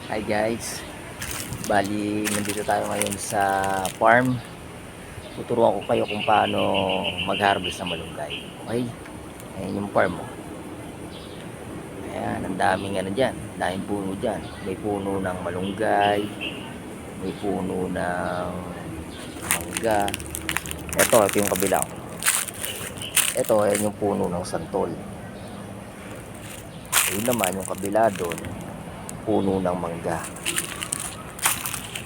Hi guys, bali nandito tayo ngayon sa farm. Tuturuan ko kayo kung paano mag-harvest ng malunggay. Okay? Ayan yung farm mo. Ayan, ang daming ano dyan. Daming puno dyan. May puno ng malunggay. May puno ng mangga. Ito yung kabilang. Ito, ayan yung puno ng santol. Ayun naman, yung kabila doon, puno ng mangga.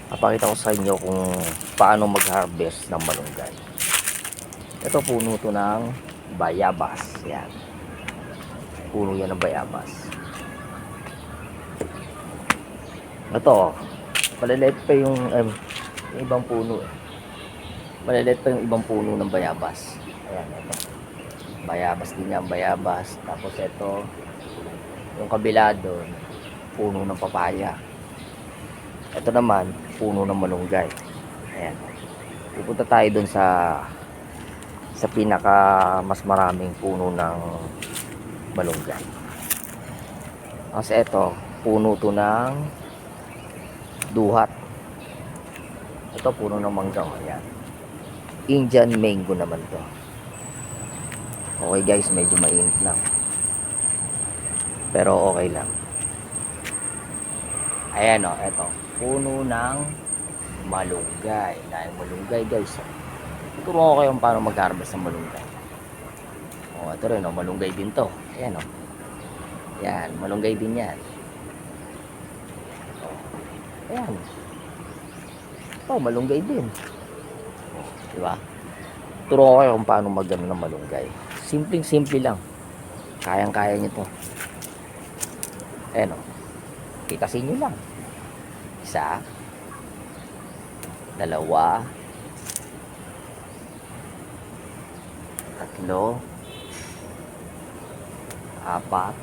Papakita ko sa inyo kung paano mag-harvest ng malunggay. Ito puno to ng bayabas. Yan. Puno yan ng bayabas. Ito, maliliit pa yung ibang puno eh. Maliliit pa yung ibang puno ng bayabas. Ayan, ito. Bayabas din yan, bayabas. Tapos ito, yung kabila doon, puno ng papaya. Ito naman, puno ng malunggay. Ayan. Pupunta tayo doon sa pinaka mas maraming puno ng malunggay. Kasi ito, puno to ng duhat. Ito, puno ng mangga. Ayan. Indian mango naman to. Okay guys, medyo mainit lang. Pero okay lang. Ayan o, ito. Puno ng malunggay. Dahil malunggay guys. Turuan ko kayo paano mag-harvest ng malunggay. O, ito rin o, malunggay din to. Ayan o. Yan, malunggay din yan. Ayan. Ito, malunggay din. Diba? Turo ko kayo kung paano mag-ano ng malunggay. Simpleng-simple lang. Kayang-kaya nyo to. Ayan o. Pitasin nyo lang. Isa. Dalawa. Tatlo. Apat.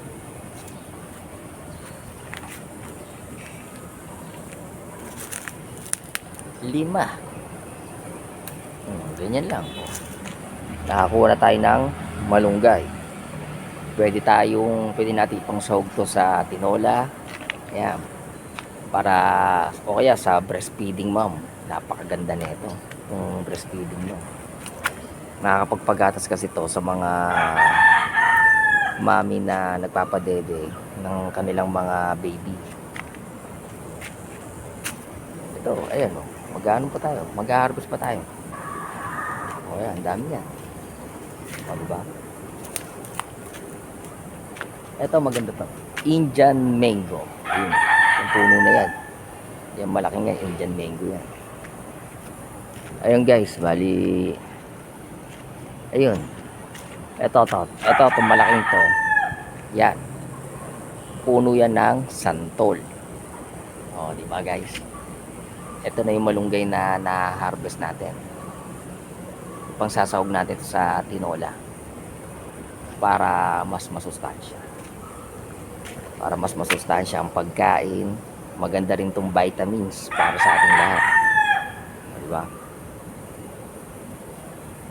Lima. Ganyan lang. Nakakuha na tayo ng malunggay. Pwede natin pang sahog to sa tinola. Ayan. Para, o kaya sa breastfeeding mom. Napakaganda nito. Yung breastfeeding mo. Nakakapagpagatas kasi to sa mga mami na nagpapadede ng kanilang mga baby. Ito, ayan o. Mag-ano pa tayo? Mag-harvest pa tayo. O yan, dami yan. O diba? Ito maganda to. Indian mango. Yun. Yung puno na yan. Yan malaking yan. Indian mango yan. Ayun guys, bali. Ayun. Ito itong malaking to. Yan. Puno yan ng santol. O, diba guys? Ito na yung malunggay na na-harvest natin. Pang sasahog natin sa tinola. Para mas masustansya. Para mas masustansya ang pagkain. Maganda rin tong vitamins para sa ating lahat. Diba?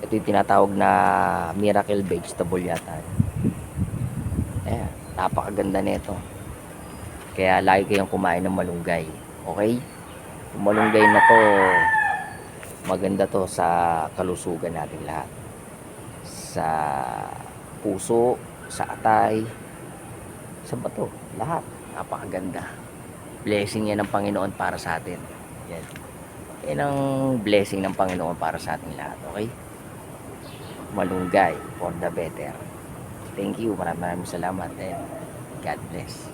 Ito yung tinatawag na miracle vegetable yata. Ayan, napakaganda nito. Kaya lagi kayong kumain ng malunggay. Okay? Yung malunggay na to, maganda to sa kalusugan natin lahat. Sa puso, sa atay, sa bato, lahat. Napakaganda. Blessing yan ng Panginoon para sa atin. Yan. Yan ang blessing ng Panginoon para sa ating lahat. Okay? Malunggay for the better. Thank you. Maraming salamat and God bless.